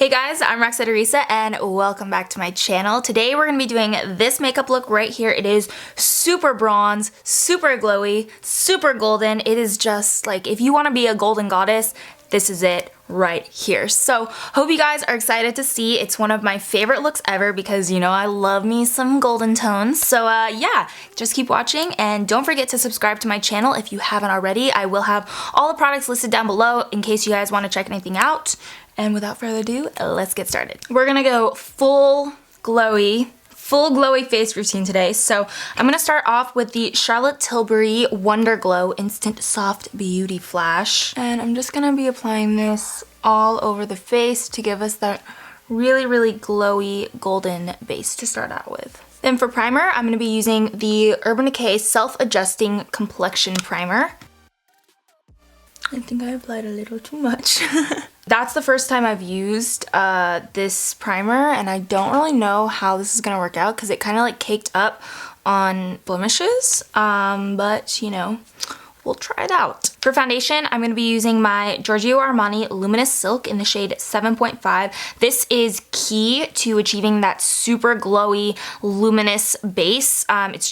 Hey guys, I'm Roxette Arisa and welcome back to my channel. Today we're going to be doing this makeup look right here. It is super bronze, super glowy, super golden. It is just like if you want to be a golden goddess, this is it right here. So hope you guys are excited to see. It's one of my favorite looks ever because you know I love me some golden tones. So yeah, just keep watching and don't forget to subscribe to my channel if you haven't already. I will have all the products listed down below in case you guys want to check anything out. And without further ado, let's get started. We're gonna go full glowy face routine today. So I'm gonna start off with the Charlotte Tilbury Wonder Glow Instant Soft Beauty Flash. And I'm just gonna be applying this all over the face to give us that really glowy golden base to start out with. Then for primer, I'm gonna be using the Urban Decay Self-Adjusting Complexion Primer. I think I applied a little too much. That's the first time I've used this primer and I don't really know how this is gonna work out because it kind of like caked up on blemishes, but you know, we'll try it out. For foundation, I'm going to be using my Giorgio Armani Luminous Silk in the shade 7.5. This is key to achieving that super glowy, luminous base. It's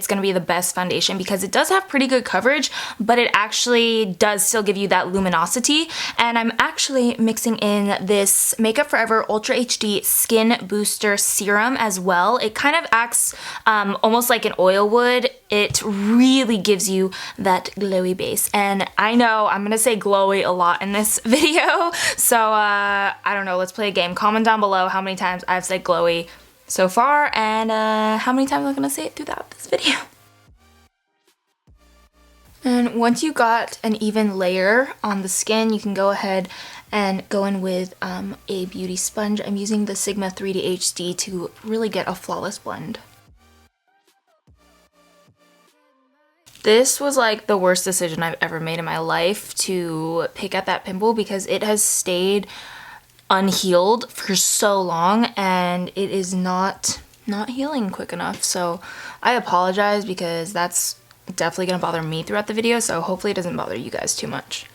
going to be the best foundation because it does have pretty good coverage, but it actually does still give you that luminosity. And I'm actually mixing in this Makeup Forever Ultra HD Skin Booster Serum as well. It kind of acts almost like an oil would. It really gives you that glowy base. And I know I'm gonna say glowy a lot in this video, so I don't know, let's play a game. Comment down below how many times I've said glowy so far and how many times I'm gonna say it throughout this video. And once you got an even layer on the skin, you can go ahead and go in with a beauty sponge. I'm using the Sigma 3D HD to really get a flawless blend. This was like the worst decision I've ever made in my life to pick at that pimple because it has stayed unhealed for so long and it is not healing quick enough. So I apologize because that's definitely gonna bother me throughout the video, so hopefully it doesn't bother you guys too much.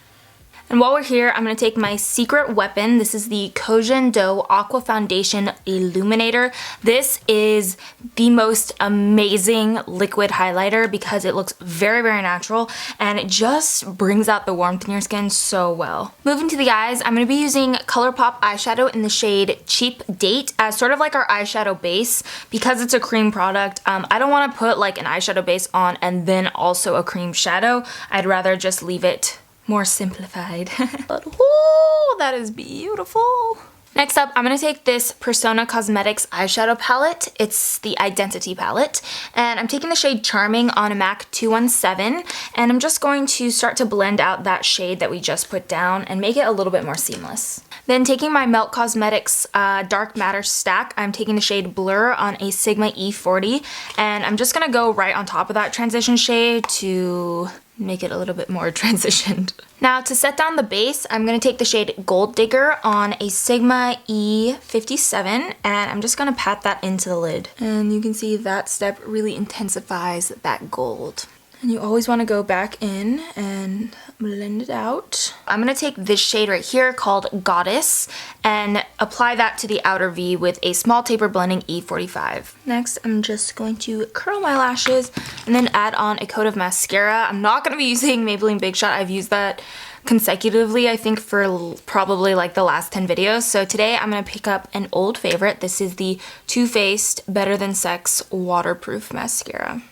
And while we're here, I'm going to take my secret weapon. This is the Kojin Do Aqua Foundation Illuminator. This is the most amazing liquid highlighter because it looks very natural and it just brings out the warmth in your skin so well. Moving to the eyes, I'm going to be using ColourPop eyeshadow in the shade Cheap Date as sort of like our eyeshadow base. Because it's a cream product, I don't want to put like an eyeshadow base on and then also a cream shadow. I'd rather just leave it more simplified. But whoo, that is beautiful. Next up, I'm going to take this Persona Cosmetics eyeshadow palette. It's the Identity palette. And I'm taking the shade Charming on a MAC 217. And I'm just going to start to blend out that shade that we just put down and make it a little bit more seamless. Then taking my Melt Cosmetics Dark Matter stack, I'm taking the shade Blur on a Sigma E40. And I'm just going to go right on top of that transition shade to make it a little bit more transitioned. Now to set down the base, I'm going to take the shade Gold Digger on a Sigma E57 and I'm just going to pat that into the lid. And you can see that step really intensifies that gold. And you always want to go back in and blend it out. I'm going to take this shade right here called Goddess and apply that to the outer V with a small taper blending E45. Next, I'm just going to curl my lashes and then add on a coat of mascara. I'm not going to be using Maybelline Big Shot. I've used that consecutively, I think, for probably like the last 10 videos. So today I'm going to pick up an old favorite. This is the Too Faced Better Than Sex Waterproof Mascara.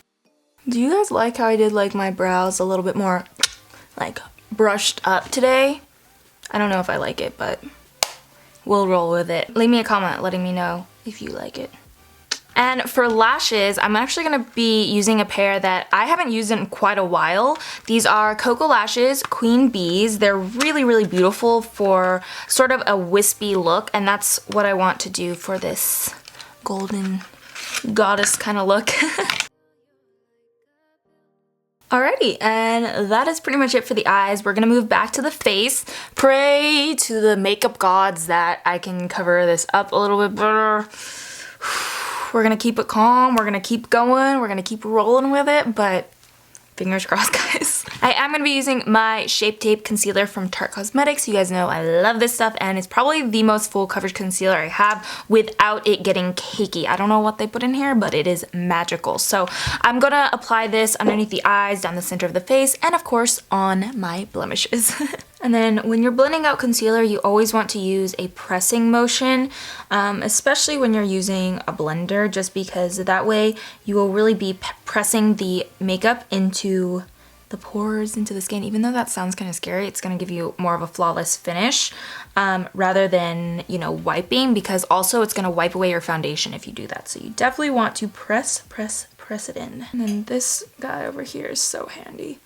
Do you guys like how I did like my brows a little bit more like brushed up today? I don't know if I like it, but we'll roll with it. Leave me a comment letting me know if you like it. And for lashes, I'm actually going to be using a pair that I haven't used in quite a while. These are Cocoa Lashes Queen Bees. They're really beautiful for sort of a wispy look, and that's what I want to do for this golden goddess kind of look. Alrighty, and that is pretty much it for the eyes. We're gonna move back to the face. Pray to the makeup gods that I can cover this up a little bit better. We're gonna keep it calm, we're gonna keep going, we're gonna keep rolling with it, but fingers crossed, guys. I am going to be using my Shape Tape Concealer from Tarte Cosmetics. You guys know I love this stuff, and it's probably the most full coverage concealer I have without it getting cakey. I don't know what they put in here, but it is magical. So I'm going to apply this underneath the eyes, down the center of the face, and of course on my blemishes. And then when you're blending out concealer, you always want to use a pressing motion, especially when you're using a blender, just because that way you will really be pressing the makeup into the pores, into the skin. Even though that sounds kind of scary, it's going to give you more of a flawless finish rather than, you know, wiping, because also it's going to wipe away your foundation if you do that. So you definitely want to press it in. And then this guy over here is so handy.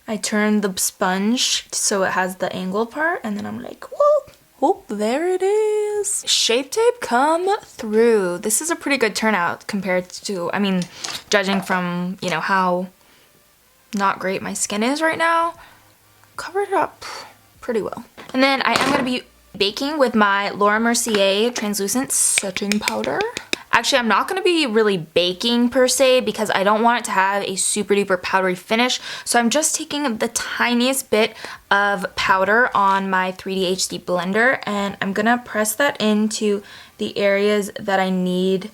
I turn the sponge so it has the angled part, and then I'm like, whoop, whoop, there it is. Shape Tape come through. This is a pretty good turnout compared to, I mean, judging from, you know, how not great my skin is right now. Covered it up pretty well. And then I am going to be baking with my Laura Mercier translucent setting powder. Actually, I'm not going to be really baking per se because I don't want it to have a super duper powdery finish. So I'm just taking the tiniest bit of powder on my 3D HD blender, and I'm going to press that into the areas that I need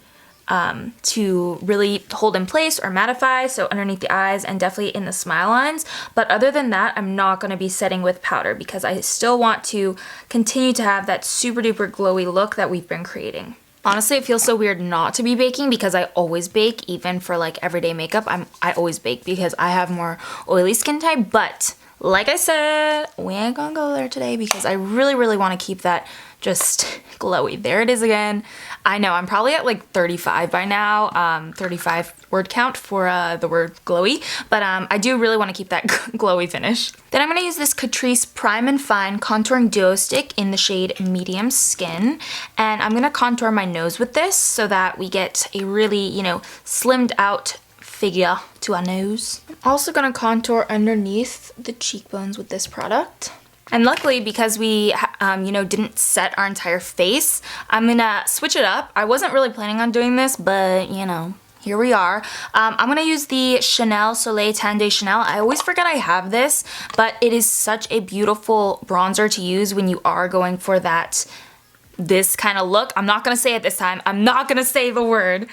to really hold in place or mattify, so underneath the eyes and definitely in the smile lines. But other than that, I'm not going to be setting with powder because I still want to continue to have that super duper glowy look that we've been creating. Honestly, it feels so weird not to be baking because I always bake, even for like everyday makeup. I always bake because I have more oily skin type, but like I said, we ain't gonna go there today because I really want to keep that just glowy. There it is again. I know I'm probably at like 35 by now, 35 word count for the word glowy, but I do really want to keep that glowy finish. Then I'm going to use this Catrice Prime and Fine Contouring Duo Stick in the shade Medium Skin, and I'm going to contour my nose with this so that we get a really, you know, slimmed out figure to our nose. I'm also going to contour underneath the cheekbones with this product. And luckily, because we, you know, didn't set our entire face, I'm gonna switch it up. I wasn't really planning on doing this, but, you know, here we are. I'm gonna use the Chanel Soleil Tan de Chanel. I always forget I have this, but it is such a beautiful bronzer to use when you are going for this kind of look. I'm not gonna say it this time. I'm not gonna say the word.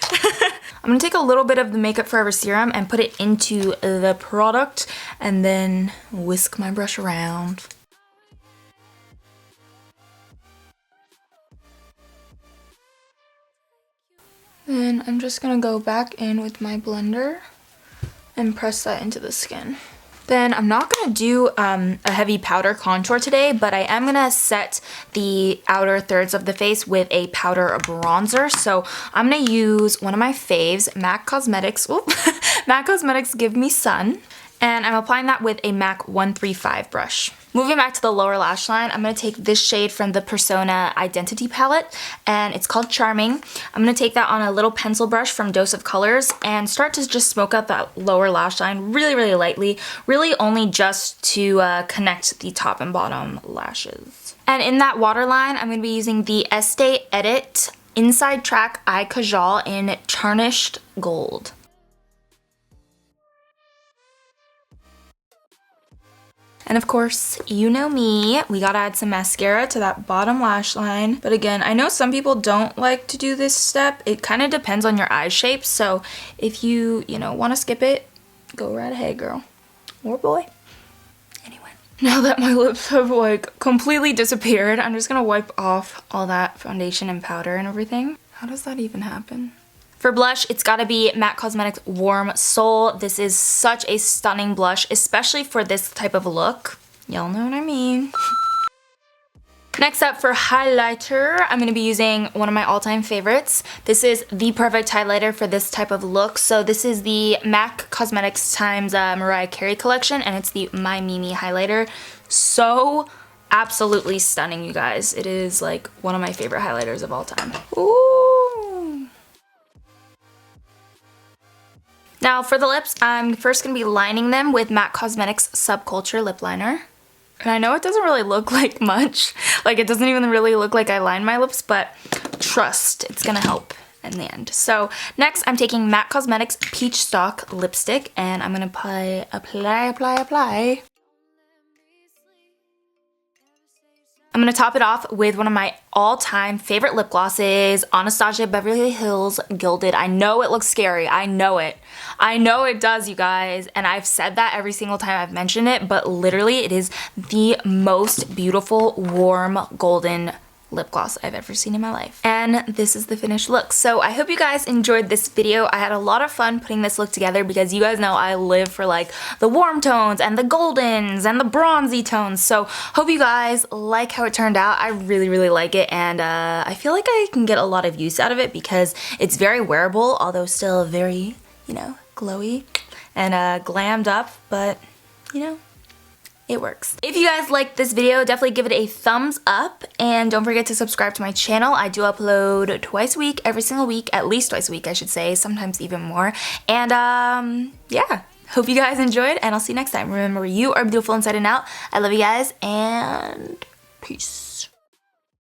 I'm gonna take a little bit of the Makeup Forever serum and put it into the product and then whisk my brush around. Then I'm just gonna go back in with my blender and press that into the skin. Then I'm not gonna do a heavy powder contour today, but I am gonna set the outer thirds of the face with a powder bronzer. So I'm gonna use one of my faves, MAC Cosmetics, MAC Cosmetics Give Me Sun. And I'm applying that with a MAC 135 brush. Moving back to the lower lash line, I'm going to take this shade from the Persona Identity palette, and it's called Charming. I'm going to take that on a little pencil brush from Dose of Colors and start to just smoke out that lower lash line really lightly, really only just to connect the top and bottom lashes. And in that waterline, I'm going to be using the Estee Edit Inside Track Eye Kajal in Tarnished Gold. And of course, you know me, we gotta add some mascara to that bottom lash line. But again, I know some people don't like to do this step. It kind of depends on your eye shape. So if you know, want to skip it, go right ahead, girl. Or boy. Anyway. Now that my lips have like completely disappeared, I'm just gonna wipe off all that foundation and powder and everything. How does that even happen? For blush, it's gotta be MAC Cosmetics Warm Soul. This is such a stunning blush, especially for this type of look. Y'all know what I mean. Next up for highlighter, I'm gonna be using one of my all-time favorites. This is the perfect highlighter for this type of look. So this is the MAC Cosmetics times Mariah Carey collection, and it's the My Mimi highlighter. So absolutely stunning, you guys. It is like one of my favorite highlighters of all time. Ooh. Now for the lips, I'm first going to be lining them with MAC Cosmetics Subculture Lip Liner. And I know it doesn't really look like much. Like it doesn't even really look like I lined my lips, but trust, it's going to help. in the end. So next I'm taking MAC Cosmetics Peach Stock Lipstick, and I'm gonna apply. I'm gonna top it off with one of my all-time favorite lip glosses, Anastasia Beverly Hills Gilded. I know it looks scary, I know it. I know it does, you guys, and I've said that every single time I've mentioned it, but literally it is the most beautiful, warm, golden lip gloss I've ever seen in my life. And this is the finished look. So I hope you guys enjoyed this video. I had a lot of fun putting this look together because you guys know I live for like the warm tones and the goldens and the bronzy tones. So hope you guys like how it turned out. I really, really like it, and I feel like I can get a lot of use out of it because it's very wearable, although still very, you know, glowy and glammed up, but you know, it works. If you guys liked this video, definitely give it a thumbs up, and don't forget to subscribe to my channel. I do upload twice a week, every single week, at least twice a week I should say, sometimes even more. And yeah, hope you guys enjoyed, and I'll see you next time. Remember, you are beautiful inside and out. I love you guys, and peace.